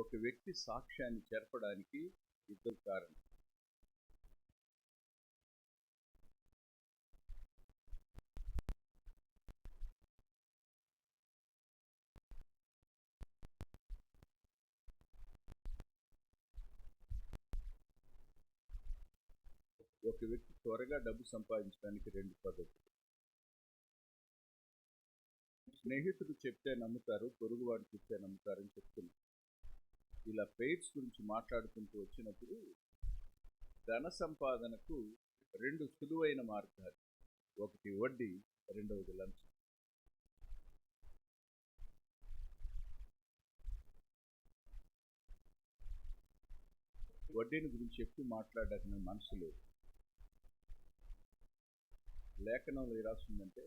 ఒక వ్యక్తి సాక్ష్యాన్ని చెరపడానికి ఇద్దరు కారణం. ఒక వ్యక్తి త్వరగా డబ్బు సంపాదించడానికి రెండు పద్ధతులు. స్నేహితుడు చెప్తే నమ్ముతారు, పొరుగువాడు చెప్తే నమ్ముతారని చెప్తున్నారు. ఇలా పెయిడ్స్ గురించి మాట్లాడుకుంటూ వచ్చినప్పుడు ధన సంపాదనకు రెండు సులువైన మార్గాలు. ఒకటి వడ్డీ, రెండవది లంచం. వడ్డీని గురించి ఎక్కువ మాట్లాడడానికి మనసు లేదు. లేఖనంలో ఏ రాస్తుందంటే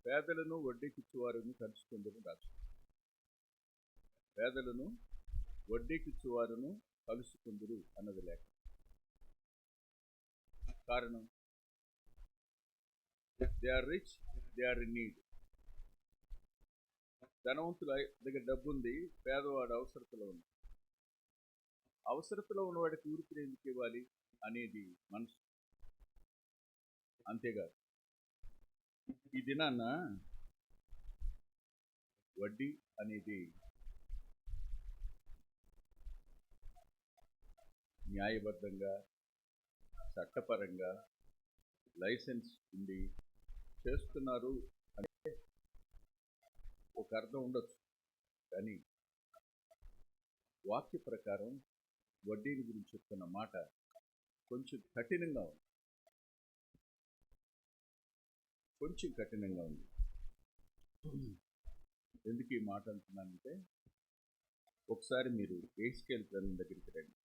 పేదలను వడ్డీకిచ్చువారును కలుసుకుందని రాస్తుంది. పేదలను వడ్డీకిచ్చువారును కలుసుకుందురు అన్నది లేఖ. కారణం, they are rich, they are in need. ధనవంతుల దగ్గర డబ్బు ఉంది, పేదవాడు అవసరతలో ఉంది. అవసరతలో ఉన్నవాడికి ఊరికి ఎందుకు ఇవ్వాలి అనేది మనసు. అంతేకాదు, ఈ దినాన్న వడ్డీ అనేది న్యాయబద్ధంగా, చట్టపరంగా లైసెన్స్ ఉండి చేస్తున్నారు అంటే ఒక అర్థం ఉండొచ్చు. కానీ వాక్య ప్రకారం వడ్డీని గురించి చెప్తున్న మాట కొంచెం కఠినంగా ఉంది. ఎందుకు ఈ మాట అంటున్నానంటే, ఒకసారి మీరు ఎహెజ్కేలు గ్రంథం దగ్గరికి రండి.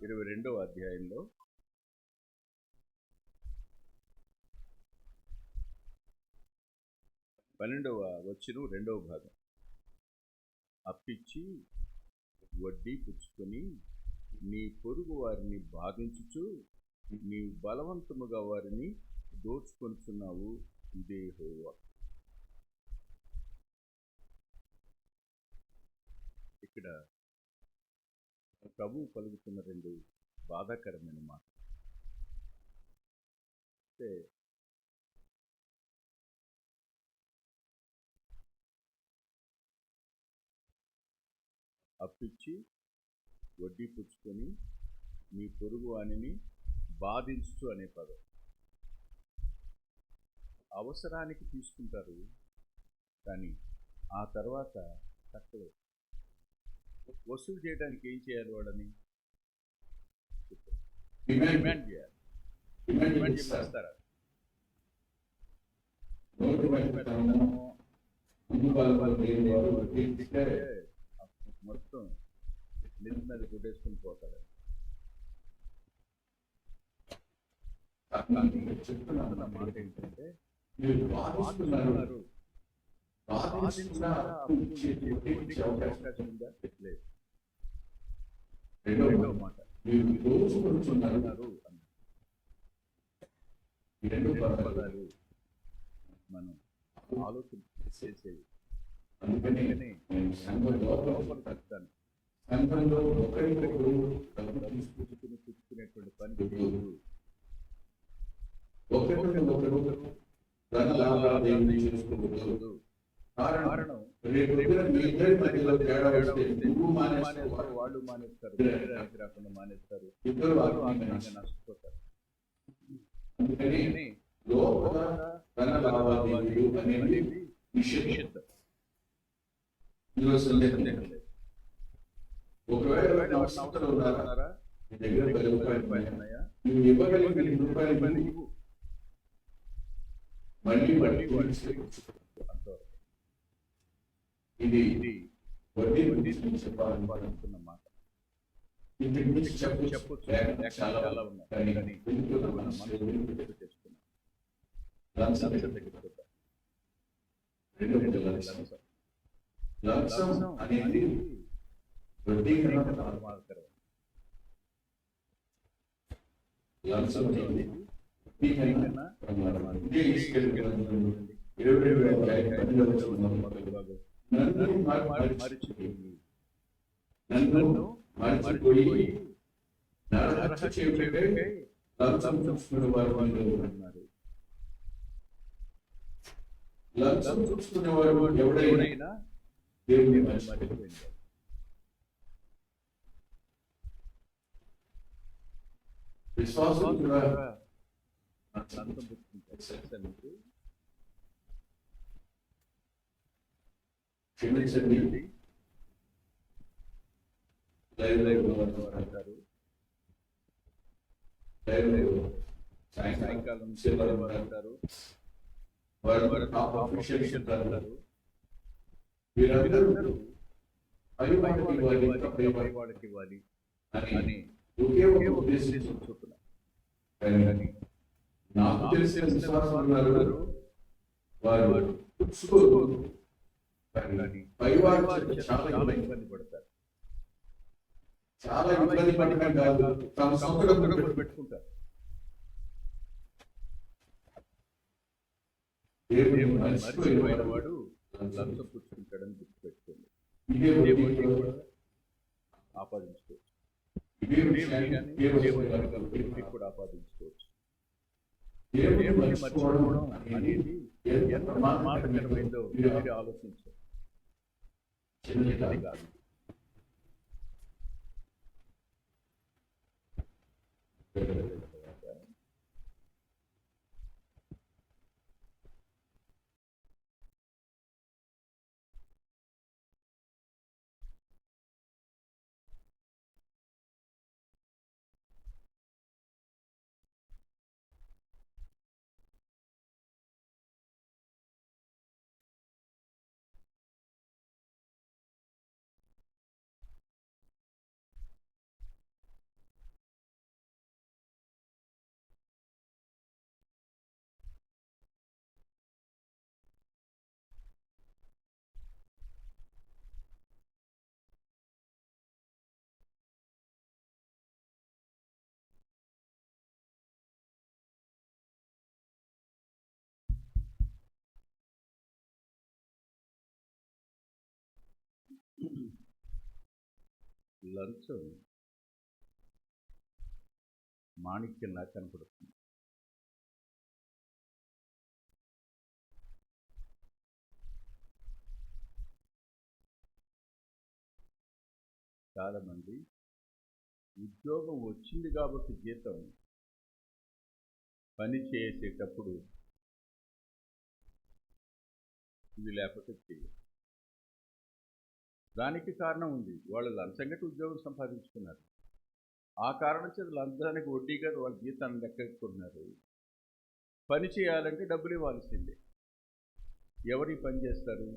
ఇరవై 22వ అధ్యాయంలో 12వ వచనం 2వ భాగం. అప్పిచ్చి వడ్డీ పుచ్చుకొని నీ పొరుగు వారిని బాధించుచు నీవు బలవంతముగా వారిని దోచుకొనుచున్నావు, ఇదే యెహోవా. ఇక్కడ ప్రభువు పలుకుతున్న రెండు బాధాకరమైన మాట. అంటే అప్పిచ్చి వడ్డీ పుచ్చుకొని నీ పొరుగు వానిని బాధించు అనే పదం. అవసరానికి తీసుకుంటారు, కానీ ఆ తర్వాత తక్కువ వసూలు చేయడానికి ఏం చేయాలి? వాళ్ళని డిమాండ్ చేయాలి. డిమాండ్ చేస్తారా? మొత్తం నిధి మీద గుడ్డేసుకుని పోతాడు. చెప్తున్న మాట ఏంటంటే, అవకాశం ఉందా? లేదు. రెండవ మాట, రెండు పదాలు మనం ఆలోచన చేసేవి. అందుకని లోపల చెప్తాను, పుచ్చుకునేటువంటి పని చేయదు. కారణం, వాళ్ళు మానేస్తారు, రాకుండా మానేస్తారు, నష్టపోతారు. అందుకని ఒకవేళ అవసరం ఉన్నారా, మీ దగ్గర 10 రూపాయలు ఉన్నాయా, నువ్వు ఇవ్వగలిగిన రూపాయలు ఇవ్వు, మళ్ళీ ఇది వడ్డీ చెప్పాలనుకున్న మాట. చెప్పొచ్చు, చాలా ఉన్నాయి, కానీ మనం చేసుకున్నాం. రెండవది లంచం. లంచం అనేది వడ్డీ కన్నా ప్రమాదకరం. లంచం అనేది వడ్డీ కన్నా ప్రమాదకరం. ఇదే ఇస్కేల్ గ్రంథంలో 22వ అధ్యాయం 12వ వచనం మొదటి భాగం. నన్ను మరిచిపోయి నరహత్య చేయుటకై లంచం చూసుకునే వారు ఉన్నారు. లంచం చూసుకునేవాడు ఎవడైనా దేవుని మర్చిపోయింది. విశ్వాసం కూడా లంచం పుచ్చుకుంటారు. క్షమించండి, లైవ్ అంటారు. లైవ్ సాయంకాలం సేవలు అంటారు. వారు టాప్ అఫీషియల్స్ అంటారు. వీరందరూ పైవాడికి ఇవ్వాలి అని ఒకే ఒక ఉద్దేశం చూపుతున్నారు. కానీ నాకు తెలిసిన విశ్వాసం ఉన్నారు, వారు పుచ్చుకోరు, కానీ పైవాడు చాలా ఇబ్బంది పడతారు. చాలా ఇబ్బంది పడటం కాదు, తమ సొంత డబ్బులు పెట్టుకుంటారు. దేవుని మర్చిపోయిన వాడు లంచం పుచ్చుకుంటాడని గుర్తుపెట్టుకోండి. ఇదే ఆపాదించుకోవచ్చు, కూడా ఆపాదించుకోవచ్చు. దేవుని మర్చిపోవడం అనేది ఎంత ప్రమాదకరమైందో మీరు ఆలోచించారు. చిన్నది కాదు. లంచం మాణిక్యంలా కనపడుతుంది. చాలామంది ఉద్యోగం వచ్చింది కాబట్టి జీతం పని చేసేటప్పుడు ఇది లేకపోతే చేయరు. దానికి కారణం ఉంది, వాళ్ళు లంచం కట్టి ఉద్యోగం సంపాదించుకున్నారు. ఆ కారణం చేత లంచానికి వడ్డీగా వాళ్ళ జీతాన్ని లెక్కెట్టుకున్నారు. పని చేయాలంటే డబ్బులు ఇవ్వాల్సిందే. ఎవరి పని చేస్తారు?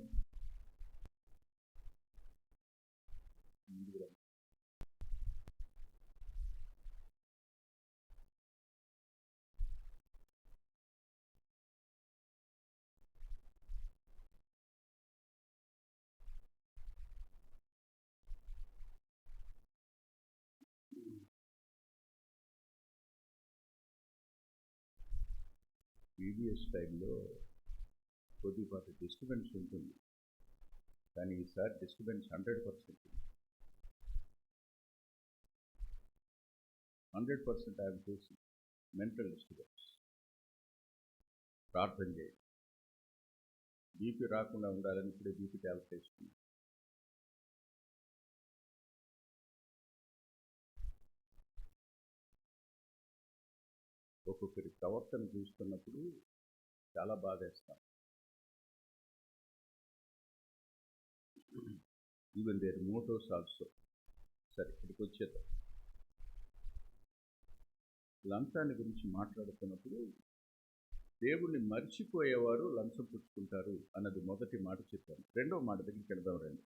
ప్రీవియస్ టైంలో కొద్దిపాటి డిస్టర్బెన్స్ ఉంటుంది, కానీ ఈసారి డిస్టర్బెన్స్ 100% ఉంది. 100% ఐఎమ్ ఫేసింగ్ మెంటల్ డిస్టర్బెన్స్. ప్రార్థన చేయండి. బీపీ రాకుండా ఉండాలని ఇప్పుడే బీపీ ట్యాబ్లెట్ వేసుకుంది. ఒక్కొక్కరి ప్రవర్తన చూస్తున్నప్పుడు చాలా బాధేస్తాం. Even their mottos also. సరే, ఇక్కడికి వచ్చేద్దాం. లంచాన్ని గురించి మాట్లాడుతున్నప్పుడు దేవుణ్ణి మర్చిపోయేవారు లంచం పుచ్చుకుంటారు అన్నది మొదటి మాట చెప్పాను. రెండవ మాట దగ్గరికి వెళ్దాం రండి.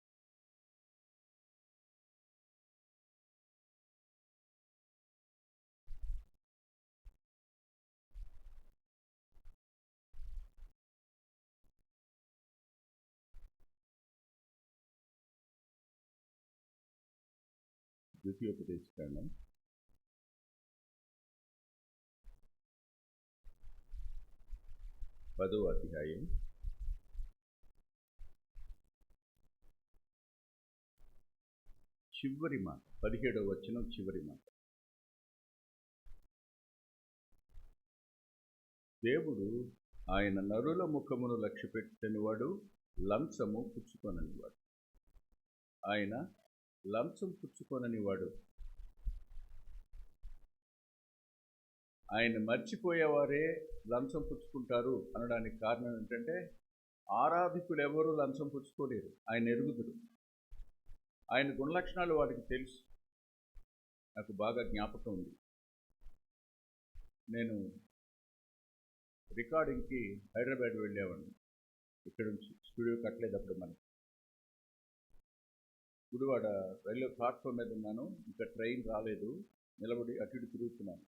ద్వితీయోపదేశకాండం 10వ అధ్యాయం 17వ వచనం చివరి మాట. దేవుడు ఆయన నరుల ముఖమును లక్ష్యపెట్టనివాడు, లంచము పుచ్చుకొననివాడు. ఆయన లంచం పుచ్చుకొననివాడు. ఆయన మర్చిపోయేవారే లంచం పుచ్చుకుంటారు అనడానికి కారణం ఏంటంటే, ఆరాధికులు ఎవరు లంచం పుచ్చుకోలేరు. ఆయన ఎరుగుదురు. ఆయన గుణలక్షణాలు వారికి తెలుసు. నాకు బాగా జ్ఞాపకం ఉంది. నేను రికార్డింగ్కి హైదరాబాద్ వెళ్ళేవాడిని. ఇక్కడ నుంచి స్టూడియో కట్టలేదు అప్పుడు మనకి. గుడివాడ రైల్వే ప్లాట్ఫామ్ మీద ఉన్నాను. ఇంకా ట్రైన్ రాలేదు. నిలబడి అటు ఇటు తిరుగుతున్నాను.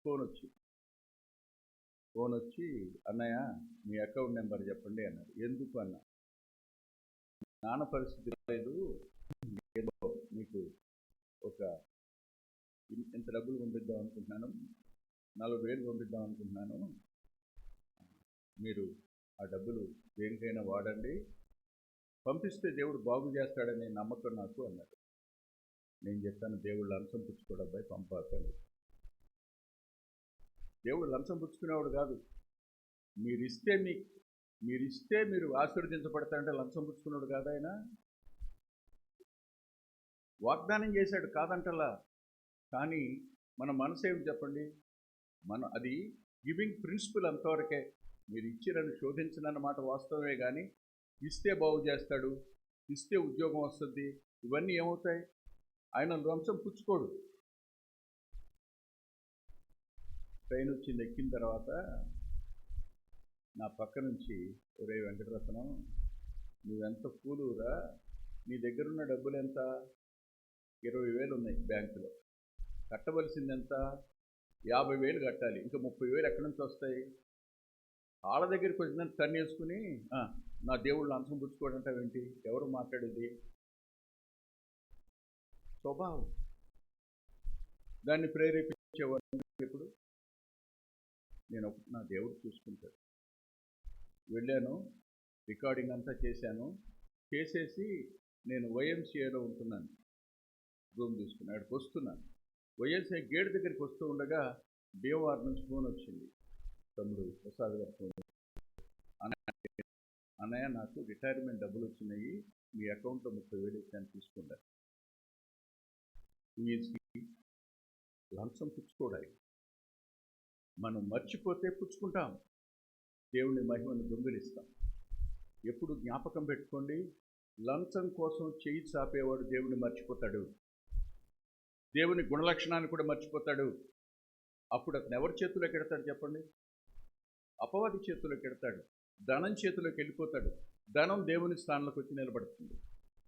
ఫోన్ వచ్చి అన్నయ్య మీ అకౌంట్ నెంబర్ చెప్పండి అన్నారు. ఎందుకు అన్న? నాన్న పరిస్థితి లేదు, ఏదో మీకు ఒక ఇంత డబ్బులు పంపిద్దాం అనుకుంటున్నాను, 40,000 పంపిద్దాం అనుకుంటున్నాను, మీరు ఆ డబ్బులు దేనికైనా వాడండి, పంపిస్తే దేవుడు బాగు చేస్తాడనే నమ్మకం నాకు అన్నాడు. నేను చెప్పాను, దేవుడు లంచం పుచ్చుకోవడం అబ్బాయి, పంపాకండి. దేవుడు లంచం పుచ్చుకునేవాడు కాదు. మీరిస్తే మీరు ఆశీర్వదించబడతారంటే లంచం పుచ్చుకున్నాడు కాదు. ఆయన వాగ్దానం చేశాడు, కాదంటలా. కానీ మన మనసు ఏమి చెప్పండి, అది గివింగ్ ప్రిన్సిపల్ అంతవరకే. మీరు ఇచ్చిరని శోధించనన్న మాట వాస్తవమే, కానీ ఇస్తే బాగు చేస్తాడు, ఇస్తే ఉద్యోగం వస్తుంది, ఇవన్నీ ఏమవుతాయి? ఆయన లంచం పుచ్చుకోడు. ట్రైన్ వచ్చింది, ఎక్కిన తర్వాత నా పక్క నుంచి, ఒరే వెంకటరత్నం, నువ్వెంత ఫూలురా, నీ దగ్గరున్న డబ్బులు ఎంత? 20,000 ఉన్నాయి బ్యాంకులో, కట్టవలసింది ఎంత? 50,000 కట్టాలి, ఇంకా 30,000 ఎక్కడి నుంచి వస్తాయి? వాళ్ళ దగ్గరికి వచ్చిందని కన్నేసుకుని నా దేవుళ్ళు లంచం పుచ్చుకోవడం ఏంటి? ఎవరు మాట్లాడేది? స్వభావం. దాన్ని ప్రేరేపించేవాడు ఎప్పుడు? నా దేవుడు చూసుకుంటాడు. వెళ్ళాను, రికార్డింగ్ అంతా చేసేసి నేను వైఎంసీఏలో ఉంటున్నాను. రూమ్ తీసుకుని అక్కడికి వస్తున్నాను. వైఎంసీఏ గేట్ దగ్గరికి వస్తూ ఉండగా భీమవరం నుంచి ఫోన్ వచ్చింది. తమ్ముడు ప్రసాద్ గారు ఫోన్, అన్నయ్య నాకు రిటైర్మెంట్ డబ్బులు వచ్చినాయి, మీ అకౌంట్లో 30,000 ఇచ్చాను, తీసుకుంటాను. లంచం పుచ్చుకోవడాలి. మనం మర్చిపోతే పుచ్చుకుంటాం, దేవుని మహిమను దొంగిలిస్తాం. ఎప్పుడు జ్ఞాపకం పెట్టుకోండి, లంచం కోసం చేయి చాపేవాడు దేవుని మర్చిపోతాడు, దేవుని గుణలక్షణాన్ని కూడా మర్చిపోతాడు. అప్పుడు అతను ఎవరి చేతుల్లోకి ఎడతాడు చెప్పండి? అపవాది చేతుల్లోకి ఎడతాడు. ధనం చేతిలోకి వెళ్ళిపోతాడు. ధనం దేవుని స్థానంలోకి వచ్చి నిలబడుతుంది.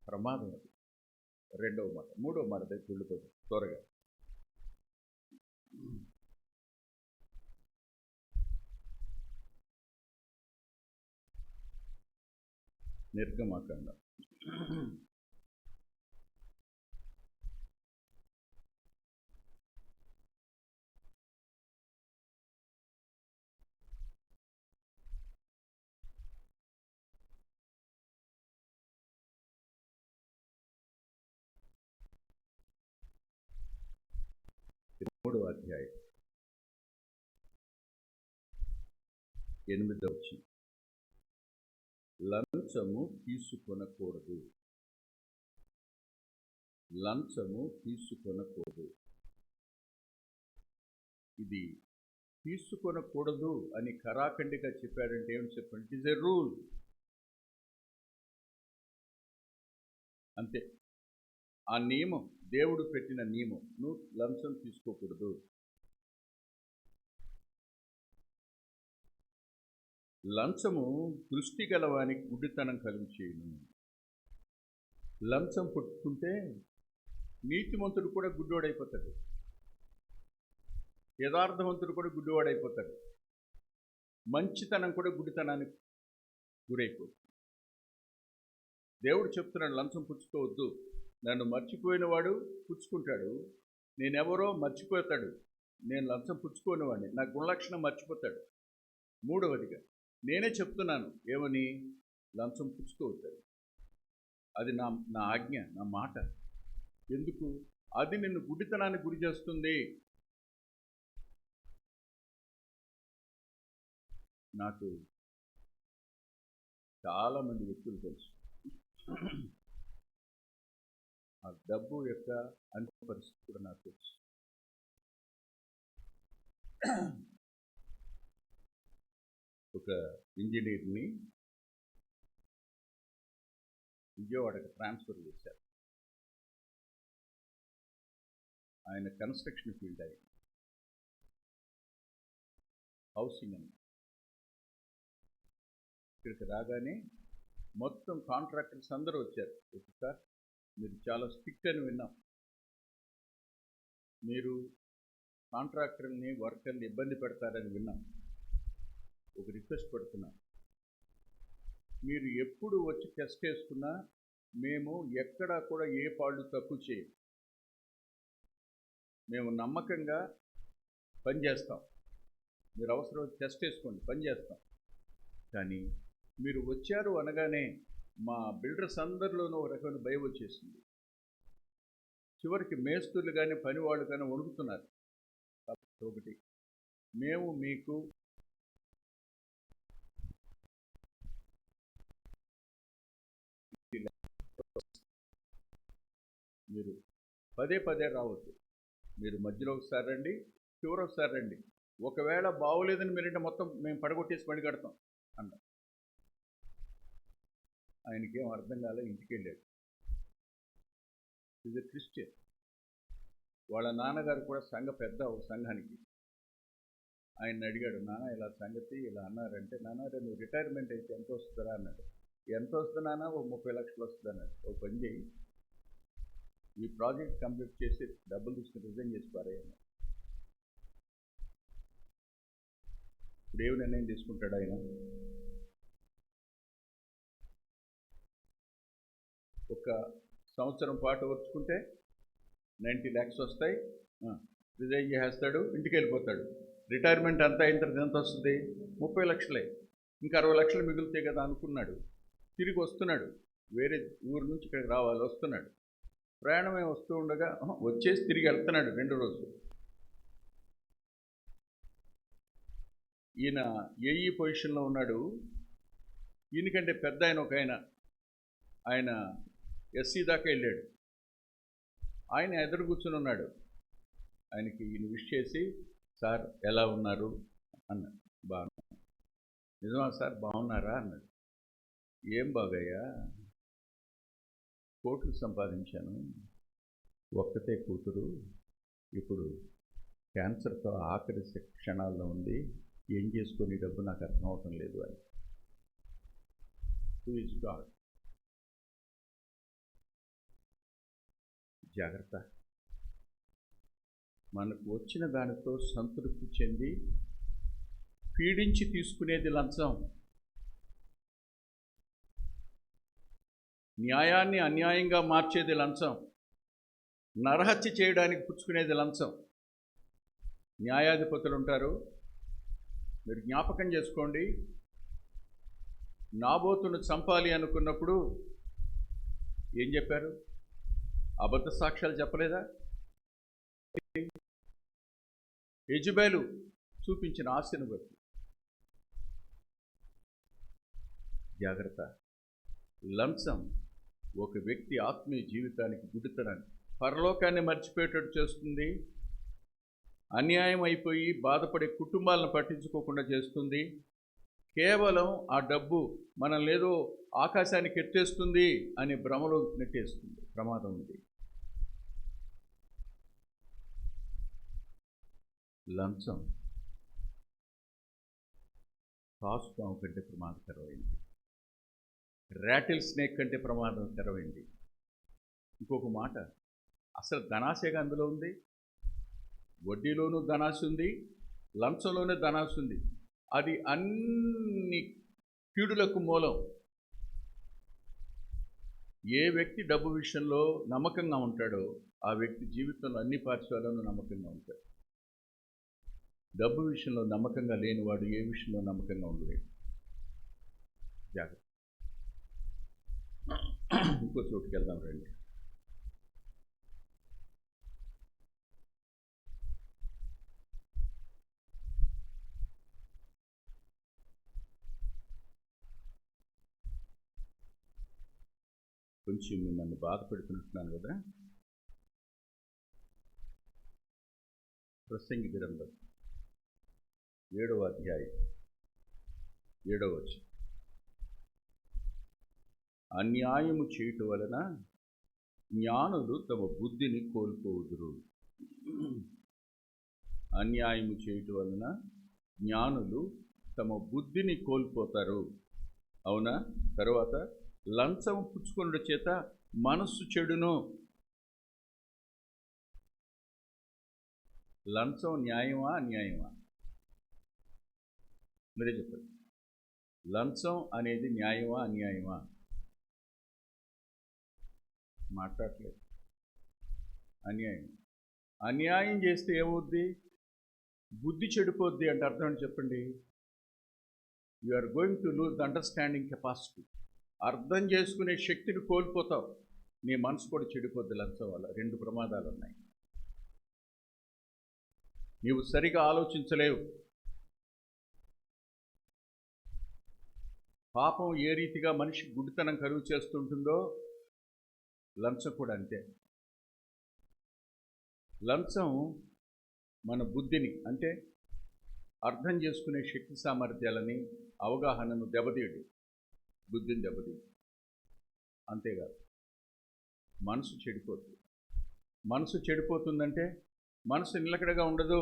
ప్రమాదం అది. 2వ మాట. 3వ మాట దగ్గర వెళ్ళిపోతుంది త్వరగా. నిర్గమకాండం 3వ అధ్యాయం 8వ వచనం. లంచము తీసుకొనకూడదు. లంచము తీసుకొనకూడదు. ఇది తీసుకొనకూడదు అని ఖరాఖండిగా చెప్పాడంటే ఏమిటి చెప్పండి? It is a rule. అంతే. ఆ నియమం, దేవుడు పెట్టిన నియమం. నువ్వు లంచం తీసుకోకూడదు. లంచము దృష్టి గలవానికి గుడ్డితనం కలిగించేయును. లంచం పుట్టుకుంటే నీతిమంతుడు కూడా గుడ్డివాడైపోతాడు, యథార్థవంతుడు కూడా గుడ్డివాడైపోతాడు, మంచితనం కూడా గుడ్డితనానికి గురైపోతుంది. దేవుడు చెప్తున్నాడు, లంచం పుచ్చుకోవద్దు. నన్ను మర్చిపోయిన వాడు పుచ్చుకుంటాడు, నేనెవరో మర్చిపోతాడు. నేను లంచం పుచ్చుకోనివాడిని, నా గుణలక్షణం మర్చిపోతాడు. మూడవదిగా నేనే చెప్తున్నాను, ఏమని? లంచం పుచ్చుకోవద్దని. అది నా నా ఆజ్ఞ, నా మాట. ఎందుకు? అది నిన్ను గుడ్డితనానికి గురి చేస్తుంది. నాకు చాలామంది వ్యక్తులు తెలుసు, ఆ డబ్బు యొక్క అంతిమ పరిస్థితి కూడా నాకు తెలుసు. ఒక ఇంజనీర్ని విజయవాడకి ట్రాన్స్ఫర్ చేశారు. ఆయన కన్స్ట్రక్షన్ ఫీల్డ్ అయింది, హౌసింగ్ అని. ఇక్కడికి రాగానే మొత్తం కాంట్రాక్టర్స్ అందరూ వచ్చారు. సార్, మీరు చాలా స్ట్రిక్ట్ అని విన్నాం, మీరు కాంట్రాక్టర్ని వర్కర్ని ఇబ్బంది పెడతారని విన్నాం. ఒక రిక్వెస్ట్ పెడుతున్నాం, మీరు ఎప్పుడు వచ్చి టెస్ట్ చేసుకున్నా మేము ఎక్కడా కూడా ఏ పాళ్ళు తక్కువ చేయం. మేము నమ్మకంగా పనిచేస్తాం. మీరు అవసరం టెస్ట్ చేసుకోండి, పనిచేస్తాం. కానీ మీరు వచ్చారు అనగానే మా బిల్డర్స్ అందరిలోనూ ఒక రకమైన భయం వచ్చేసింది. చివరికి మేస్తులు కానీ పనివాళ్ళు కానీ వణుకుతున్నారు. ఒకటి, మేము మీకు మీరు పదే పదే రావద్దు, మీరు మధ్యలో ఒకసారి రండి, చివరి ఒకసారి రండి. ఒకవేళ బాగోలేదని మీరంటే మొత్తం మేము పడగొట్టేసి పని కడతాం అన్నారు. ఆయనకేం అర్థం కాలే, ఇంటికి వెళ్ళాడు. ఇది క్రిస్టియన్. వాళ్ళ నాన్నగారు కూడా పెద్ద ఒక సంఘానికి. ఆయన అడిగాడు, నాన్న ఇలా సంగతి ఇలా అన్నారంటే, నాన్న నువ్వు రిటైర్మెంట్ అయితే ఎంత వస్తుందా అన్నాడు. ఎంత వస్తుందా? ఓ 30 లక్షలు వస్తుంది అన్నాడు. ఓ పని చేయి, ఈ ప్రాజెక్ట్ కంప్లీట్ చేసి డబ్బులు తీసుకుని రిజైన్ చేసి పారేయన్నాడు. ఇప్పుడు ఏమి నిర్ణయం తీసుకుంటాడు ఆయన? ఒక సంవత్సరం పాటు ఓర్చుకుంటే 90 lakhs వస్తాయి, రిజైన్ చేసేస్తాడు, ఇంటికి వెళ్ళిపోతాడు. రిటైర్మెంట్ అంతా అయిన తర్వాత ఎంత వస్తుంది? 30 లక్షలే. ఇంకా 60 లక్షలు మిగులుతాయి కదా అనుకున్నాడు. తిరిగి వస్తున్నాడు, వేరే ఊరు నుంచి ఇక్కడికి రావాలి, వస్తున్నాడు. ప్రయాణమే వస్తూ ఉండగా వచ్చేసి తిరిగి వెళ్తున్నాడు 2 రోజులు. ఈయన ఏఈ పొజిషన్లో ఉన్నాడు. ఈయనకంటే పెద్ద ఆయన ఒక ఆయన ఎస్సీ దాకా వెళ్ళాడు. ఆయన ఎదురు కూర్చుని ఉన్నాడు. ఆయనకి ఈయన విష్ చేసి, సార్ ఎలా ఉన్నారు అన్నాడు. బాగున్నా. నిజమా సార్, బాగున్నారా అన్నాడు. ఏం బాగయ్యా, కోట్లు సంపాదించాను, ఒక్కతే కూతురు, ఇప్పుడు క్యాన్సర్తో ఆఖరి క్షణాల్లో ఉంది, ఏం చేసుకునే డబ్బు నాకు అర్థం అవటం లేదు అని. Who is God? జాగ్రత్త. మనకు వచ్చిన దానితో సంతృప్తి చెంది పీడించి తీసుకునేది లంచం. న్యాయాన్ని అన్యాయంగా మార్చేది లంచం. నరహత్య చేయడానికి పుచ్చుకునేది లంచం. న్యాయాధిపతులు ఉంటారు, మీరు జ్ఞాపకం చేసుకోండి. నాబోతును చంపాలి అనుకున్నప్పుడు ఏం చెప్పారు? అబద్ధ సాక్ష్యాలు చెప్పలేదా? యెజెబెలు చూపించిన ఆశను బట్టి. జాగ్రత్త. లంచం ఒక వ్యక్తి ఆత్మీయ జీవితానికి గుడితనాన్ని, పరలోకాన్ని మర్చిపోయేటట్టు చేస్తుంది. అన్యాయం అయిపోయి బాధపడే కుటుంబాలను పట్టించుకోకుండా చేస్తుంది. కేవలం ఆ డబ్బు మనల్ని ఏదో ఆకాశానికి ఎత్తేస్తుంది అని భ్రమలో నెట్టేస్తుంది. ప్రమాదం ఉంది. లంచం తాసుపాము కంటే ప్రమాదకరమైంది, ర్యాటిల్ స్నేక్ కంటే ప్రమాదకరమైంది. ఇంకొక మాట, అసలు ధనాశగా అందులో ఉంది. వడ్డీలోనూ ధనాశ ఉంది, లంచంలోనే ధనాశ ఉంది. అది అన్ని కీడులకు మూలం. ఏ వ్యక్తి డబ్బు విషయంలో నమ్మకంగా ఉంటాడో ఆ వ్యక్తి జీవితంలో అన్ని పార్శ్వాలను నమ్మకంగా ఉంటాడు. డబ్బు విషయంలో నమ్మకంగా లేనివాడు ఏ విషయంలో నమ్మకంగా ఉండలేడు. జాగ్రత్త. ఇంకో చోటుకి వెళ్దాం రండి. కొంచెం మిమ్మల్ని బాధ పెడుతున్నట్టున్నాను కదా. ప్రసంగి గ్రంథం 7వ అధ్యాయం 7వ వచనం. అన్యాయము చేయుట వలన జ్ఞానులు తమ బుద్ధిని కోల్పోవుదురు. అన్యాయము చేయుట వలన జ్ఞానులు తమ బుద్ధిని కోల్పోతారు. అవునా? తర్వాత లంచం పుచ్చుకొనుట చేత మనస్సు చెడును. లంచం న్యాయమా అన్యాయమా? మీరే చెప్పండి. లంచం అనేది న్యాయమా అన్యాయమా? మాట్లాడలేదు. అన్యాయం. అన్యాయం చేస్తే ఏమవుద్ది? బుద్ధి చెడిపోద్ది అంటే అర్థం ఏంటి చెప్పండి. You are going to lose the understanding capacity. అర్థం చేసుకునే శక్తిని కోల్పోతావు. నీ మనసు కూడా చెడిపోద్ది లంచం వల్ల. 2 ప్రమాదాలు ఉన్నాయి. నీవు సరిగా ఆలోచించలేవు. పాపం ఏ రీతిగా మనిషి గుడితనం కలుగు చేస్తుంటుందో లంచం కూడా అంతే. లంచం మన బుద్ధిని, అంటే అర్థం చేసుకునే శక్తి సామర్థ్యాలని, అవగాహనను దెబ్బతీయడు. బుద్ధిని దెబ్బతీయడు. అంతేకాదు, మనసు చెడిపోతుంది. మనసు చెడిపోతుందంటే మనసు నిలకడగా ఉండదు.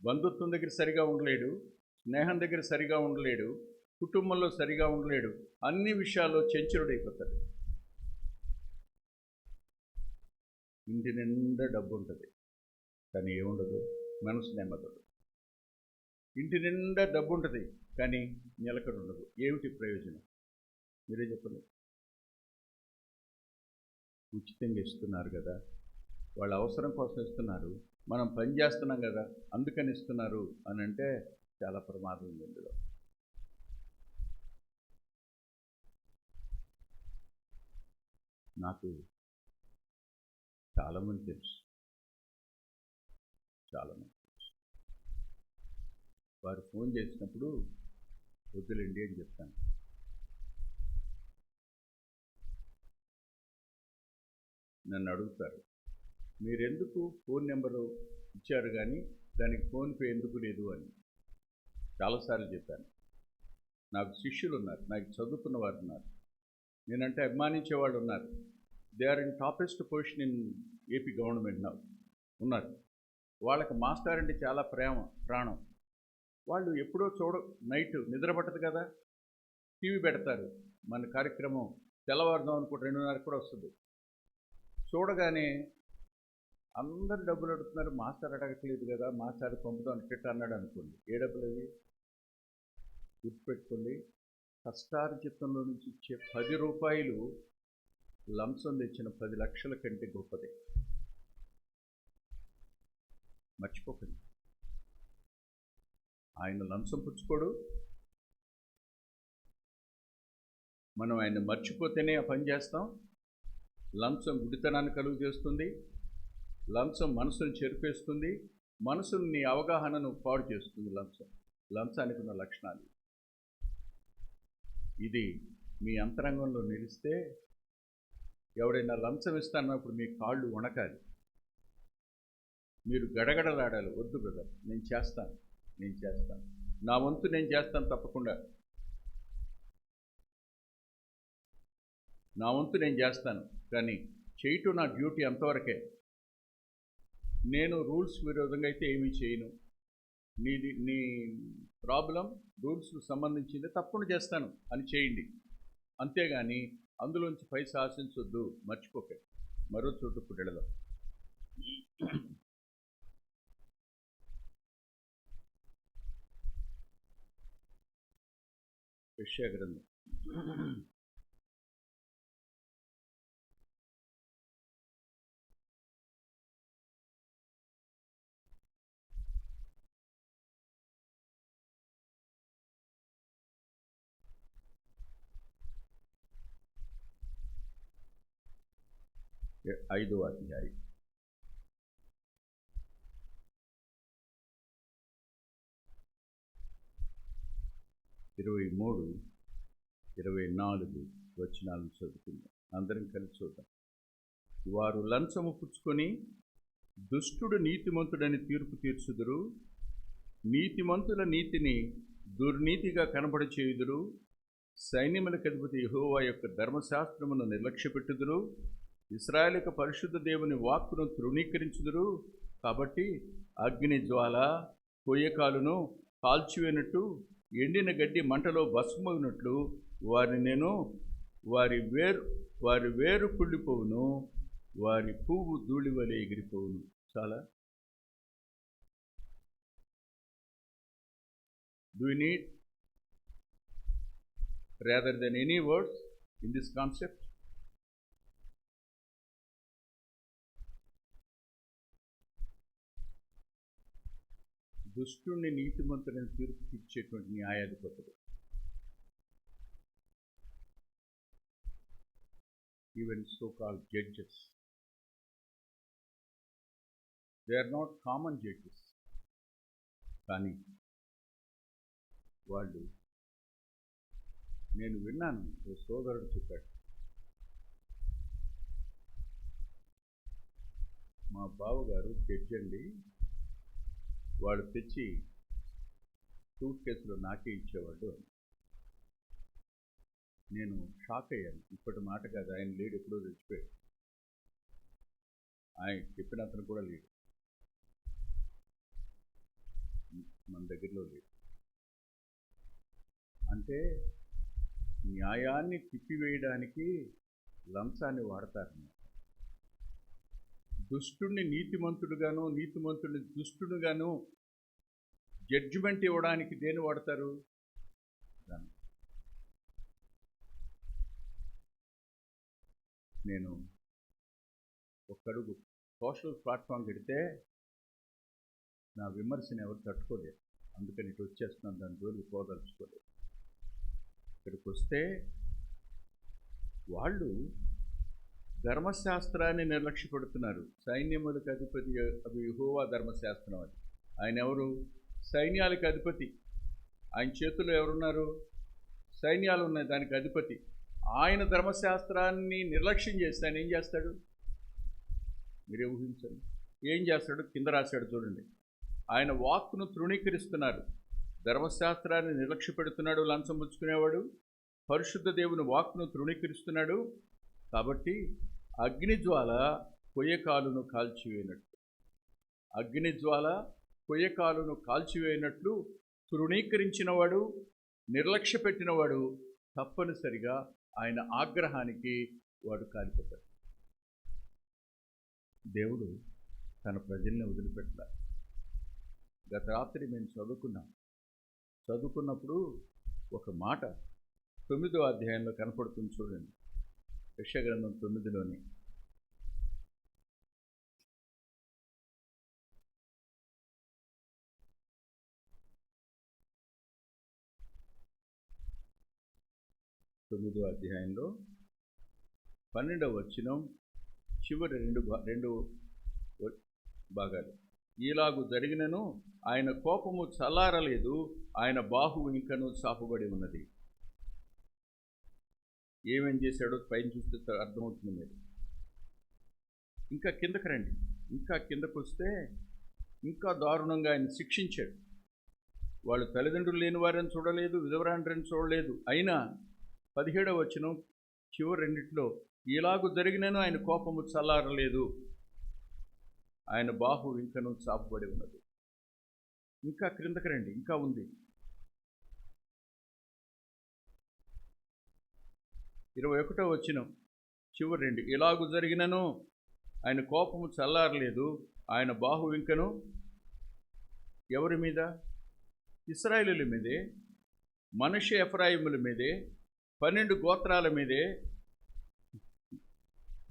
బంధుత్వం దగ్గర సరిగా ఉండలేడు, స్నేహం దగ్గర సరిగా ఉండలేడు, కుటుంబంలో సరిగా ఉండలేడు, అన్ని విషయాల్లో చెంచురుడైపోతాడు. ఇంటి నిండా డబ్బు ఉంటుంది కానీ ఏముండదు, మనసు నెమ్మదదు. ఇంటి నిండా డబ్బు ఉంటుంది కానీ నిలకడ ఉండదు. ఏమిటి ప్రయోజనం? మీరే చెప్పండి. ఉచితంగా ఇస్తున్నారు కదా, వాళ్ళ అవసరం కోసం ఇస్తున్నారు, మనం పని చేస్తున్నాం కదా అందుకని ఇస్తున్నారు అని అంటే చాలా ప్రమాదం ఉంది ఇందులో. నాకు చాలామంది తెలుసు, చాలామంది తెలుసు. వారు ఫోన్ చేసినప్పుడు వద్దులేండి అని చెప్తాను. నన్ను అడుగుతారు, మీరెందుకు ఫోన్ నెంబరు ఇచ్చారు కానీ దానికి ఫోన్పే ఎందుకు లేదు అని. చాలాసార్లు చెప్పాను. నాకు శిష్యులు ఉన్నారు, నాకు చదువుకున్న వారు ఉన్నారు, నేనంటే అభిమానించే వాళ్ళు ఉన్నారు. They are in toppest position in AP government నా ఉన్నారు. వాళ్ళకి మాస్టర్ అంటే చాలా ప్రేమ, ప్రాణం. వాళ్ళు ఎప్పుడో నైట్ నిద్ర పట్టదు కదా, టీవీ పెడతారు. మన కార్యక్రమం తెల్లవారుదాం అనుకుంటే 2:30 కూడా వస్తుంది. చూడగానే అందరు డబ్బులు అడుగుతున్నారు, మాస్టర్ అడగట్లేదు కదా, మాస్టర్ పంపుదాం టిట్ అన్నాడు అనుకోండి. ఏ డబ్బులు అవి? గుర్తుపెట్టుకోండి, కష్టార్జితంలో నుంచి ఇచ్చే 10 రూపాయలు లంచం తెచ్చిన 10 లక్షల కంటే గొప్పదే. మర్చిపోకండి. ఆయన లంచం పుచ్చుకోడు, మనం ఆయన మర్చిపోతేనే ఆ పని చేస్తాం. లంచం గుడితనాన్ని కలుగు చేస్తుంది, లంచం మనసును చెరిపేస్తుంది, మనసుని అవగాహనను పాడు చేస్తుంది. లంచానికి ఉన్న లక్షణాలు ఇది. మీ అంతరంగంలో నిలిస్తే ఎవడైనా లంచం ఇస్తానప్పుడు మీ కాళ్ళు వణకాలి, మీరు గడగడలాడాలి. వద్దు బ్రదర్, నేను చేస్తాను, నా వంతు నేను చేస్తాను, తప్పకుండా నా వంతు నేను చేస్తాను, కానీ చేయటం నా డ్యూటీ అంతవరకే. నేను రూల్స్ విరోధంగా అయితే ఏమీ చేయను. నీ ప్రాబ్లం రూల్స్కు సంబంధించింది, తప్పకుండా చేస్తాను అని చేయండి. అంతేగాని అందులోంచి పైసా ఆశించొద్దు. మర్చిపోకండి. మరో చోటు ఇప్పుడు వెళదాం. యెషయా గ్రంథం 5వ అధ్యాయం 23, 24 వచనాలను చదువుకుందాం. అందరం కలిసి చూద్దాం. వారు లంచము పుచ్చుకొని దుష్టుడు నీతిమంతుడని తీర్పు తీర్చుదురు, నీతిమంతుల నీతిని దుర్నీతిగా కనబడి చేయుదురు, సైన్యములకు అధిపతి యెహోవా యొక్క ధర్మశాస్త్రమును నిర్లక్ష్యపెట్టుదురు, ఇశ్రాయేలుకు పరిశుద్ధ దేవుని వాక్కును తృణీకరించుదురు. కాబట్టి అగ్ని జ్వాల కొయ్యకాలును కాల్చివేనట్టు ఎండిన గడ్డి మంటలో భస్మగినట్లు వారి వేరు కుళ్ళిపోవును, వారి పువ్వు ధూళివలె ఎగిరిపోవును. చాలా. Do you need rather than any words in this concept? దుష్టుణ్ణి నీతిమంతుడని తీర్పు తీర్చేటువంటి న్యాయాధిపతులు, even so-called judges, they are not common judges. కానీ వాళ్ళు, నేను విన్నాను, ఓ సోదరుడు చెప్పాడు, మా బావగారు జడ్జి అండి, వాడు తెచ్చి సూట్ కేసులో నాకే ఇచ్చేవాడు అని. నేను షాక్ అయ్యాను. ఇప్పటి మాట కాదు, ఆయన లేడు, ఎప్పుడో తెచ్చిపోయాడు. ఆయన చెప్పిన అతను కూడా లేడు, మన దగ్గరలో లేడు. అంటే న్యాయాన్ని తిప్పివేయడానికి లంచాన్ని వాడతారు. దుష్టుణ్ణి నీతిమంతుడుగాను, నీతిమంతుడిని దుష్టుడుగాను జడ్జిమెంట్ ఇవ్వడానికి దేని వాడతారు? నేను ఒక్కడుగు సోషల్ ప్లాట్ఫామ్ పెడితే నా విమర్శను ఎవరు తట్టుకోలేదు, అందుకని ఇటు వచ్చేస్తున్నాను, దాని జోలికి పోదలుచుకోలేదు. ఇక్కడికి వస్తే వాళ్ళు ధర్మశాస్త్రాన్ని నిర్లక్ష్యపెడుతున్నారు. సైన్యములకు అధిపతి అది యెహోవా ధర్మశాస్త్రం. అది ఆయన ఎవరు? సైన్యాలకు అధిపతి. ఆయన చేతుల్లో ఎవరున్నారు? సైన్యాలు ఉన్నాయి, దానికి అధిపతి. ఆయన ధర్మశాస్త్రాన్ని నిర్లక్ష్యం చేస్తే ఆయన ఏం చేస్తాడు? మీరే ఊహించండి. ఏం చేస్తాడు? కింద రాశాడు చూడండి. ఆయన వాక్కును తృణీకరిస్తున్నారు, ధర్మశాస్త్రాన్ని నిర్లక్ష్యపెడుతున్నాడు. లంచం పుచ్చుకునేవాడు పరిశుద్ధ దేవుని వాక్కును తృణీకరిస్తున్నాడు. కాబట్టి అగ్నిజ్వాల కొయ్యకాలును కాల్చివేయనట్లు, అగ్నిజ్వాల కొయ్యకాలును కాల్చివేయనట్లు తృణీకరించినవాడు, నిర్లక్ష్య పెట్టినవాడు తప్పనిసరిగా ఆయన ఆగ్రహానికి వాడు కాలిపోతాడు. దేవుడు తన ప్రజల్ని వదిలిపెట్టాలి. గత రాత్రి మేము చదువుకున్నప్పుడు ఒక మాట 9వ అధ్యాయంలో కనపడుతుంది చూడండి. యెషయా గ్రంథం 9లోని అధ్యాయంలో 12వ వచనం చివరి రెండు భాగాలు. ఈలాగు జరిగినను ఆయన కోపము చల్లారలేదు, ఆయన బాహువు ఇంకనూ చాపబడి ఉన్నది. ఏమేం చేశాడో పైన చూస్తే అర్థమవుతుంది మీరు. ఇంకా కిందకి రండి. ఇంకా కిందకు వస్తే ఇంకా దారుణంగా ఆయన శిక్షించాడు. వాళ్ళు తల్లిదండ్రులు లేని వారిని చూడలేదు, విధవరాండ్రని చూడలేదు. అయినా 17వ వచనం చివరి రెండిట్లో ఇలాగు జరిగినను ఆయన కోపము చల్లారలేదు, ఆయన బాహు ఇంకనూ చాపబడి ఉన్నది. ఇంకా క్రిందకి రండి, ఇంకా ఉంది. 21వ వచనం చివరి రెండు, ఇలాగు జరిగినను ఆయన కోపము చల్లారలేదు, ఆయన బాహు ఇంకను ఎవరి మీద? ఇశ్రాయేలీయుల మీదే, మనష్షే ఎఫ్రాయిముల మీదే, 12 గోత్రాల మీదే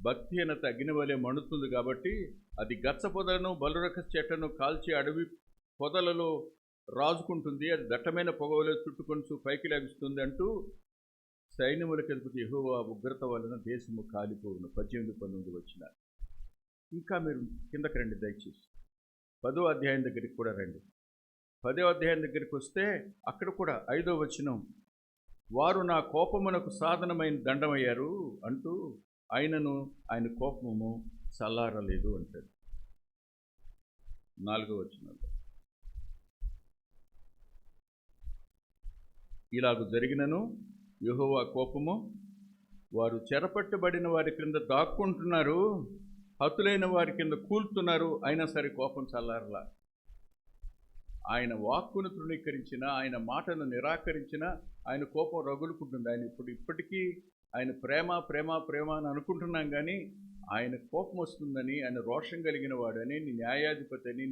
భక్తిహీనత అగ్ని వలె మండుతుంది కాబట్టి అది గచ్చ పొదలను బలురక చెట్లను కాల్చి అడవి పొదలలో రాజుకుంటుంది, అది దట్టమైన పొగవలో చుట్టుకొనుచు పైకి లభిస్తుంది అంటూ సైన్యములకు అధిపతి యెహోవా ఉగ్రత వలన దేశము కాలిపోవును. 18-19 వచ్చిన. ఇంకా మీరు కిందకి రండి దయచేసి. 10వ అధ్యాయం దగ్గరికి కూడా రండి. 10వ అధ్యాయం దగ్గరికి వస్తే అక్కడ కూడా 5వ వచనం, వారు నా కోపమునకు సాధనమైన దండమయ్యారు అంటూ ఆయనను ఆయన కోపము చల్లారలేదు అంటాడు. 4వ వచనంలో, ఇలాగ జరిగినను యెహోవా కోపము, వారు చెరపట్టబడిన వారి క్రింద దాక్కుంటున్నారు, హతులైన వారి కింద కూలుతున్నారు, అయినా సరే కోపం చల్లారలా. ఆయన వాక్కును తృణీకరించిన, ఆయన మాటను నిరాకరించిన ఆయన కోపం రగులుకుంటుంది. ఆయన ఇప్పటికీ ఆయన ప్రేమ ప్రేమ ప్రేమ అని అనుకుంటున్నాం, కానీ ఆయన కోపం వస్తుందని, ఆయన రోషం కలిగిన వాడని, న్యాయాధిపతి అని,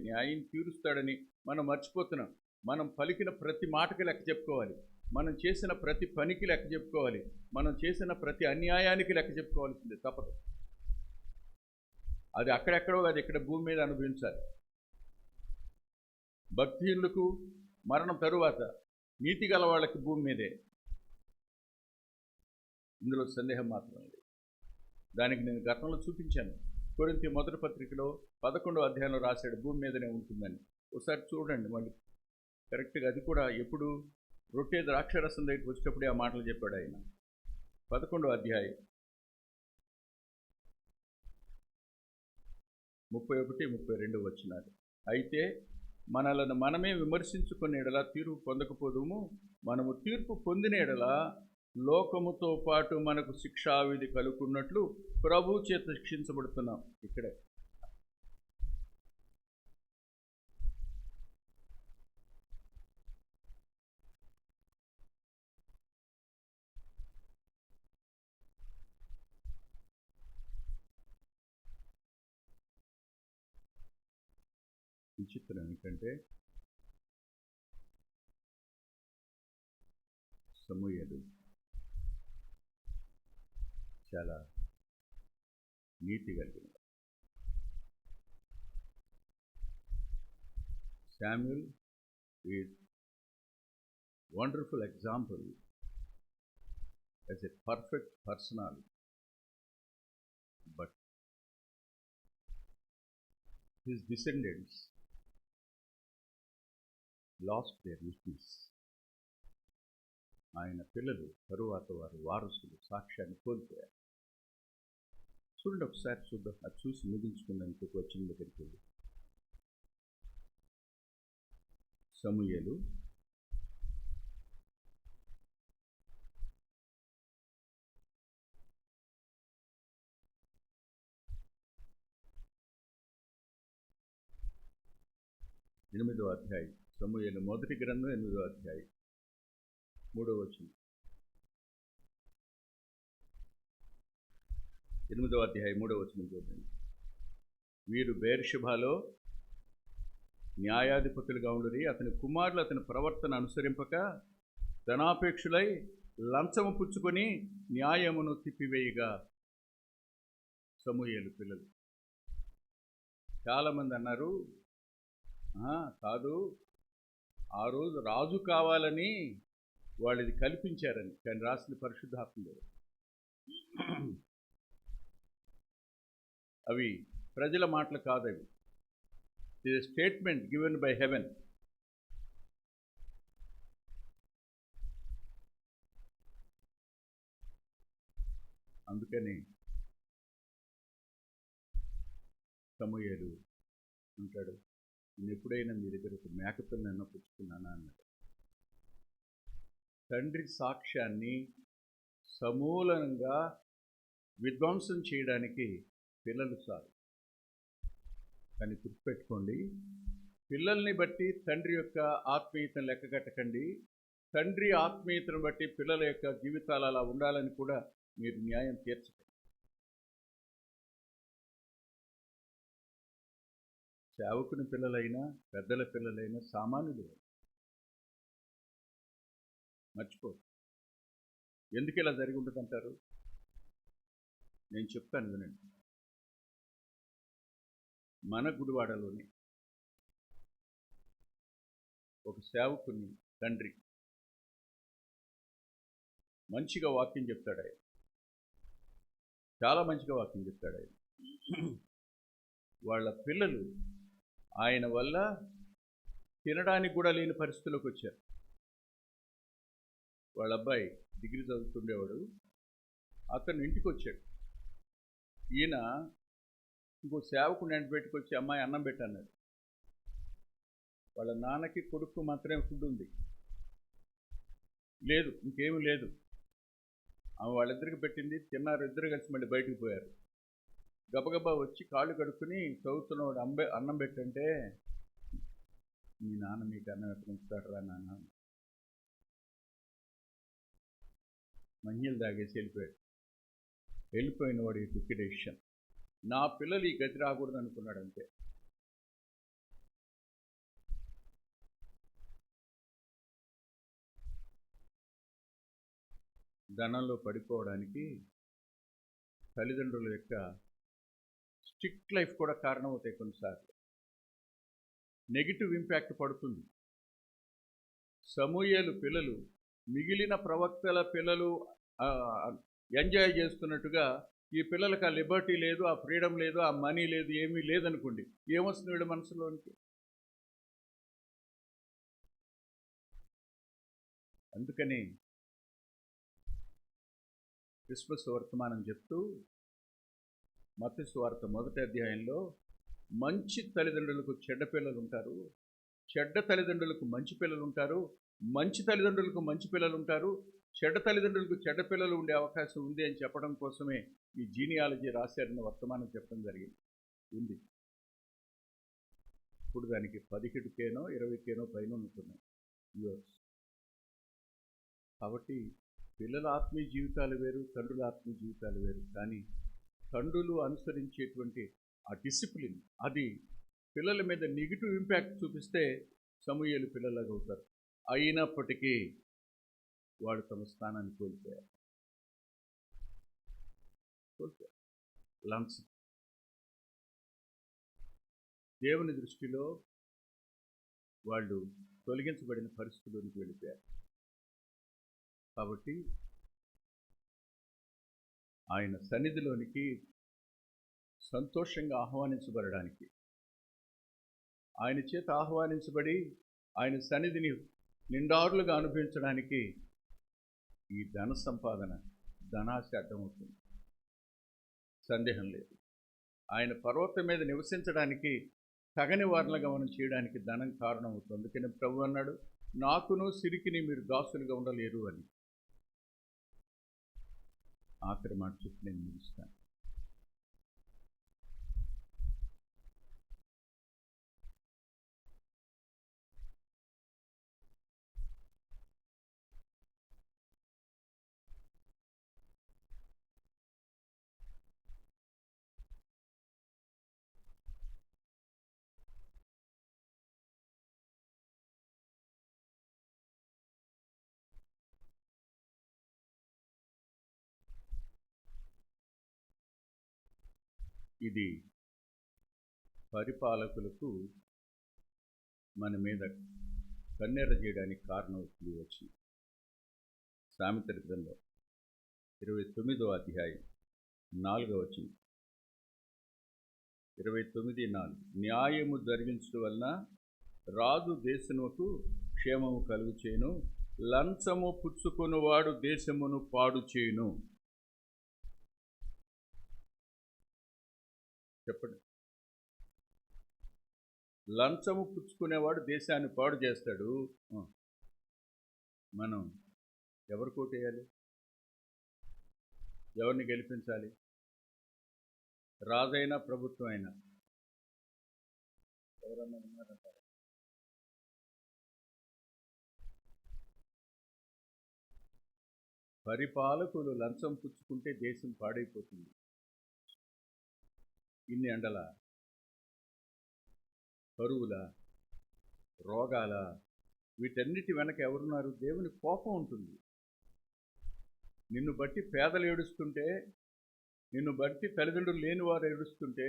న్యాయం తీరుస్తాడని మనం మర్చిపోతున్నాం. మనం పలికిన ప్రతి మాటకి లెక్క చెప్పుకోవాలి, మనం చేసిన ప్రతి పనికి లెక్క చెప్పుకోవాలి, మనం చేసిన ప్రతి అన్యాయానికి లెక్క చెప్పుకోవాల్సిందే, తప్పదు. అది అక్కడెక్కడో అది ఇక్కడ భూమి మీద అనుభవించాలి. భక్తిహీనులకు మరణం తరువాత, నీతి గల వాళ్ళకి భూమి మీదే, ఇందులో సందేహం మాత్రం లేదు. దానికి నేను గతంలో చూపించాను. కొరింథీ మొదటి పత్రికలో 11వ అధ్యాయంలో రాశాడు భూమి మీదనే ఉంటుందని. ఒకసారి చూడండి మళ్ళీ కరెక్ట్గా. అది కూడా ఎప్పుడు రొట్టె ద్రాక్షరసం దగ్గరికి వచ్చేటప్పుడే ఆ మాటలు చెప్పాడు ఆయన. 11వ అధ్యాయం 31-32 వచనాలు. అయితే మనలను మనమే విమర్శించుకునే ఎడల తీర్పు పొందకపోదుము, మనము తీర్పు పొందిన ఎడల లోకముతో పాటు మనకు శిక్షావిధి కలుగున్నట్లు ప్రభు చేత శిక్షించబడుతున్నాం. ఇక్కడే విచిత్రం ఏంటంటే, సమూయేలు చాలా నీతి కలిగిన. Samuel is wonderful example as a perfect personality, but his descendants lost their witness. ఆయన పిల్లలు తరువాత వారు వారసులు సాక్ష్యాన్ని కోల్పోయారు. చూడండి ఒకసారి చూద్దాం, అది చూసి ముగించుకుందాం. ఇంకొక వచ్చిన దగ్గరికి వెళ్ళి సమూయేలు 8వ అధ్యాయం. సమూయేలు మొదటి గ్రంథం 8వ అధ్యాయం 3వ వచనం. 8వ అధ్యాయం 3వ వచనం చూడండి. వీరు బెయేర్షెబాలో న్యాయాధిపతులుగా ఉండి అతని కుమారులు అతని ప్రవర్తన అనుసరింపక ధనాపేక్షులై లంచము పుచ్చుకొని న్యాయమును తిప్పివేయగా. సమూయేలు పిల్లలు చాలామంది అన్నారు, కాదు ఆ రోజు రాజు కావాలని వాళ్ళు ఇది కల్పించారని. కానీ రాసిన పరిశుద్ధాత్మలో అవి ప్రజల మాటలు కాదు, అవి it is statement given by heaven. అందుకని సమూయేలు అంటాడు, నేను ఎప్పుడైనా మీ దగ్గర ఒక మేకపిల్లనైనా పుచ్చుకున్నానా అన్నాడు. తండ్రి సాక్ష్యాన్ని సమూలంగా విధ్వంసం చేయడానికి పిల్లలు చాలు. కానీ గుర్తుపెట్టుకోండి, పిల్లల్ని బట్టి తండ్రి యొక్క ఆత్మీయతను లెక్క కట్టకండి. తండ్రి ఆత్మీయతను బట్టి పిల్లల యొక్క జీవితాలు అలా ఉండాలని కూడా మీరు న్యాయం తీర్చకండి. సేవకుని పిల్లలైనా పెద్దల పిల్లలైనా సామాన్యులు, మర్చిపో. ఎందుకు ఇలా జరిగి ఉంటుంది అంటారు? నేను చెప్తాను వినండి. మన గుడివాడలోని ఒక సేవకుని తండ్రి మంచిగా వాక్యం చెప్తాడు. ఆయన చాలా మంచిగా వాక్యం చెప్తాడు. ఆయన వాళ్ళ పిల్లలు ఆయన వల్ల తినడానికి కూడా లేని పరిస్థితుల్లోకి వచ్చారు. వాళ్ళ అబ్బాయి డిగ్రీ చదువుతుండేవాడు. అతను ఇంటికి వచ్చాడు. ఈయన ఇంకో సేవకుని వెంట పెట్టుకొచ్చి, అమ్మాయి అన్నం పెట్టన్నాడు. వాళ్ళ నాన్నకి కొడుకు మాత్రమే ఫుడ్ ఉంది, లేదు ఇంకేమీ లేదు. ఆమె వాళ్ళిద్దరికి పెట్టింది, తిన్నారు. ఇద్దరు కలిసి మళ్ళీ బయటకు పోయారు. గబగబా వచ్చి కాళ్ళు కడుక్కుని చదువుతున్నవాడు అన్నం పెట్టంటే, మీ నాన్న మీకు అన్నం ఎక్కడ ఉంచుతాడు రా నాన్న, మంజీలు తాగేసి వెళ్ళిపోయాడు. వెళ్ళిపోయిన వాడు ఈ టుక్ డెసిషన్, నా పిల్లలు ఈ గతి రాకూడదు అనుకున్నాడు. అంతే. ధనంలో పడిపోవడానికి తల్లిదండ్రుల యొక్క స్ట్రిక్ట్ లైఫ్ కూడా కారణం అవుతాయి. కొన్నిసార్లు నెగిటివ్ ఇంపాక్ట్ పడుతుంది. సమూయేలు పిల్లలు మిగిలిన ప్రవక్తల పిల్లలు ఎంజాయ్ చేస్తున్నట్టుగా ఈ పిల్లలకు ఆ లిబర్టీ లేదు, ఆ ఫ్రీడమ్ లేదు, ఆ మనీ లేదు, ఏమీ లేదనుకోండి, ఏమొస్తుంది వీళ్ళ మనసులోనికి? అందుకని క్రిస్మస్ వర్తమానం చెప్తూ మత్తయి సువార్త 1వ అధ్యాయంలో మంచి తల్లిదండ్రులకు చెడ్డ పిల్లలు ఉంటారు, చెడ్డ తల్లిదండ్రులకు మంచి పిల్లలు ఉంటారు, మంచి తల్లిదండ్రులకు మంచి పిల్లలు ఉంటారు, చెడ్డ తల్లిదండ్రులకు చెడ్డ పిల్లలు ఉండే అవకాశం ఉంది అని చెప్పడం కోసమే ఈ జీనియాలజీ రాశారని వర్తమానం చెప్పడం జరిగింది. ఉంది. ఇప్పుడు దానికి 17Kనో 20Kనో పైన ఉంటున్నాయి వ్యూవర్స్. కాబట్టి పిల్లల ఆత్మీయ జీవితాలు వేరు, తండ్రుల ఆత్మీయ జీవితాలు వేరు. కానీ తండ్రులు అనుసరించేటువంటి ఆ డిసిప్లిన్, అది పిల్లల మీద నెగిటివ్ ఇంపాక్ట్ చూపిస్తే సమూయేలు పిల్లలాగా అవుతారు. అయినప్పటికీ వాడు తమ స్థానాన్ని కోల్పోయారు. లంచం దేవుని దృష్టిలో వాళ్ళు తొలగించబడిన పరిస్థితుల్లోనికి వెళ్ళిపోయారు. కాబట్టి ఆయన సన్నిధిలోనికి సంతోషంగా ఆహ్వానించబడడానికి, ఆయన చేత ఆహ్వానించబడి ఆయన సన్నిధిని నిండారులుగా అనుభవించడానికి ఈ ధన సంపాదన, ధనాశ అడ్డమవుతుంది, సందేహం లేదు. ఆయన పర్వతం మీద నివసించడానికి తగని వారులుగా మనం చేయడానికి ధనం కారణం అవుతుంది. అందుకని ప్రభు అన్నాడు, నాకును సిరికిని మీరు దాసులుగా ఉండలేరు అని. ఆఖరి మాట చెప్పి నేను ముగిస్తాను. ఇది పరిపాలకులకు మన మీద కన్నెర చేయడానికి కారణం వచ్చి సామెతల గ్రంథం 29వ అధ్యాయం 4వ వచనం, 29:4, న్యాయము జరిగించడం వలన రాజు దేశముకు క్షేమము కలుగు చేయును, లంచము పుచ్చుకొనువాడు దేశమును పాడు చేయును. చెప్పండి. లంచము పుచ్చుకునేవాడు దేశాన్ని పాడు చేస్తాడు. మనం ఎవరు కోటేయాలి? ఎవరిని గెలిపించాలి? రాజైనా ప్రభుత్వం అయినా ఎవరన్నా ఉన్నారంటారు? పరిపాలకులు లంచం పుచ్చుకుంటే దేశం పాడైపోతుంది. ఇన్ని ఎండల, కరువుల, రోగాల, వీటన్నిటి వెనక ఎవరున్నారు? దేవుని కోపం ఉంటుంది. నిన్ను బట్టి పేదలు ఏడుస్తుంటే, నిన్ను బట్టి తల్లిదండ్రులు లేని వారు ఏడుస్తుంటే,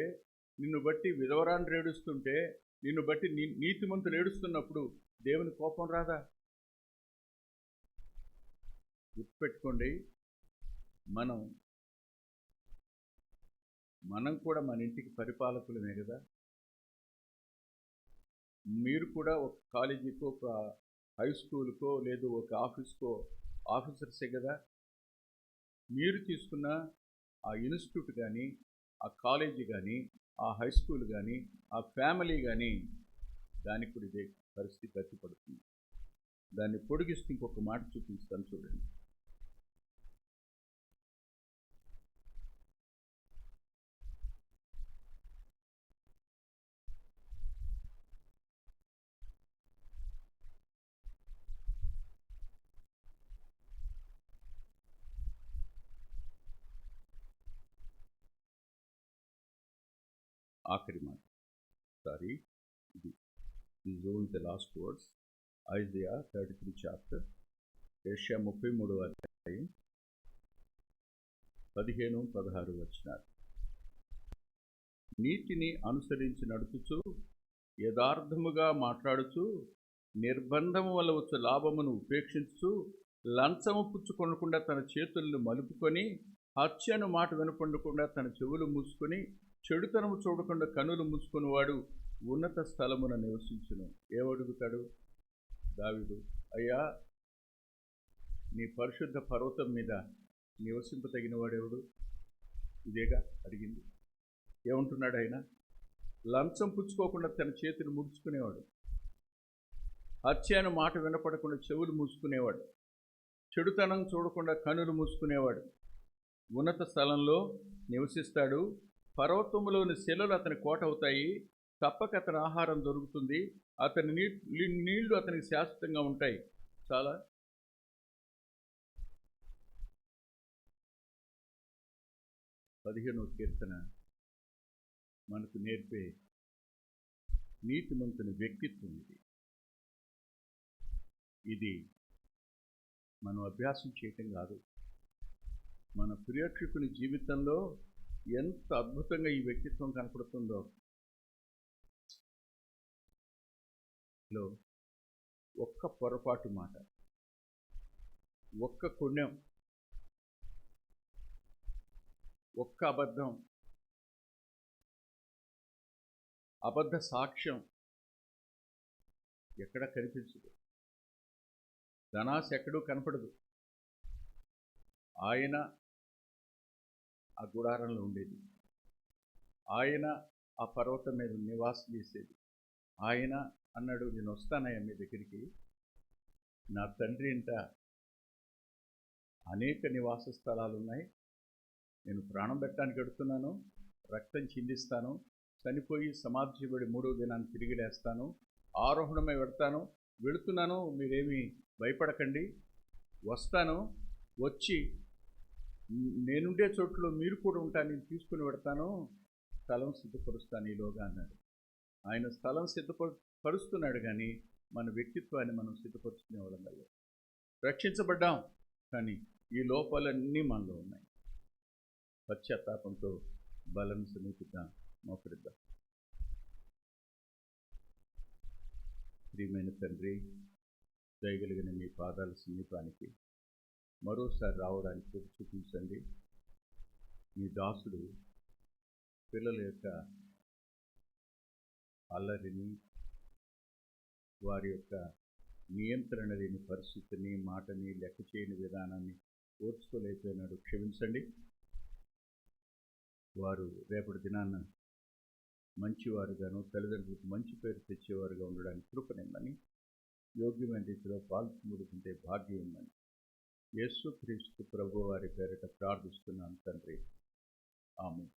నిన్ను బట్టి విధవరాండ్రు ఏడుస్తుంటే, నిన్ను బట్టి నీతిమంతులు ఏడుస్తున్నప్పుడు దేవుని కోపం రాదా? గుర్తుపెట్టుకోండి, మనం కూడా మన ఇంటికి పరిపాలకులమే కదా. మీరు కూడా ఒక కాలేజీకో, ఒక హై స్కూల్కో, లేదు ఒక ఆఫీస్కో ఆఫీసర్సే కదా. మీరు తీసుకున్న ఆ ఇన్స్టిట్యూట్ కానీ, ఆ కాలేజీ కానీ, ఆ హై స్కూల్ కానీ, ఆ ఫ్యామిలీ కానీ, దానికి కూడా ఇదే పరిస్థితి గట్టిపడుతుంది. దాన్ని పొడిగిస్తూ ఇంకొక మాట చూపిస్తాను చూడండి. ఆఖరి మాట, sorry, These are the last words. Isaiah 33 chapter, Isaiah 33వ అధ్యాయం 15-16 వచనాలు. నీతిని అనుసరించి నడుచుచు, యథార్థముగా మాట్లాడుచు, నిర్బంధము వల్ల వచ్చే లాభమును ఉపేక్షించు, లంచము పుచ్చుకొనకుండా తన చేతులను మలుపుకొని, హత్యను మాట వినపడకుండా తన చెవులు మూసుకొని, చెడుతనము చూడకుండా కనులు మూసుకునివాడు ఉన్నత స్థలమున నివసించును. ఏమడుగుతాడు దావీదు? అయ్యా, నీ పరిశుద్ధ పర్వతం మీద నివసింపతగిన వాడెవడు? ఇదేగా అడిగింది. ఏమంటున్నాడు ఆయన? లంచం పుచ్చుకోకుండా తన చేతులు ముడుచుకునేవాడు, హత్యను మాట వినపడకుండా చెవులు మూసుకునేవాడు, చెడుతనం చూడకుండా కనులు మూసుకునేవాడు ఉన్నత స్థలంలో నివసిస్తాడు. పర్వతములోని శిలలు అతని కోట అవుతాయి. తప్పక అతని ఆహారం దొరుకుతుంది. అతని నీళ్లు అతనికి శాశ్వతంగా ఉంటాయి. చాలా 15వ కీర్తన మనకు నేర్పే నీతిమంతుని వ్యక్తిత్వం ఇది మనం అభ్యాసం చేయటం కాదు. మన ప్రియక్షకుని జీవితంలో ఎంత అద్భుతంగా ఈ వ్యక్తిత్వం కనపడుతుందో. ఒక్క పొరపాటు మాట, ఒక్క పుణ్యం, ఒక్క అబద్ధ సాక్ష్యం ఎక్కడ కనిపించదు. ధనాశ ఎక్కడూ కనపడదు. ఆయన ఆ గుడారంలో ఉండేది, ఆయన ఆ పర్వతం మీద నివాసం చేసేది. ఆయన అన్నాడు, నేను వస్తానయ్యా మీ దగ్గరికి, నా తండ్రి ఇంట అనేక నివాస స్థలాలు ఉన్నాయి, నేను ప్రాణం పెట్టడానికి వెడుతున్నాను, రక్తం చిందిస్తాను, చనిపోయి సమాధి చేయబడి 3వ దినాన్ని తిరిగి లేస్తాను, ఆరోహణమై వెళుతున్నాను, మీరేమీ భయపడకండి, వస్తాను, వచ్చి నేనుండే చోట్లో మీరు కూడా ఉంటాను, నేను తీసుకుని పెడతాను, స్థలం సిద్ధపరుస్తాను ఈలోగా అన్నాడు. ఆయన స్థలం సిద్ధపరుస్తున్నాడు, కానీ మన వ్యక్తిత్వాన్ని మనం సిద్ధపరుచుకునే వాళ్ళం కాదు. రక్షించబడ్డాం, కానీ ఈ లోపాలన్నీ మనలో ఉన్నాయి. పశ్చాత్తాపంతో బలం సమీపిత మోకరిద్దాం. ప్రియమైన తండ్రి, దయగలిగిన మీ పాదాల సమీపానికి మరోసారి రావడానికి చూపించండి. మీ దాసుడు పిల్లల యొక్క అల్లరిని, వారి యొక్క నియంత్రణ లేని పరిస్థితిని, మాటని, లెక్క చేయని విధానాన్ని ఓర్చుకోలేకపోయినాడు. క్షమించండి. వారు రేపటి దినాన్న మంచివారుగాను, తల్లిదండ్రులకు మంచి పేరు తెచ్చేవారుగా ఉండడానికి కృపనిమ్మని, యోగ్యమైన రీతిలో పాల్పొందుకుంటే భాగ్యం ఇమ్మని యేసుక్రీస్తు ప్రభువారి పేరిట ప్రార్థిస్తున్నాను తండ్రి. ఆమేన్.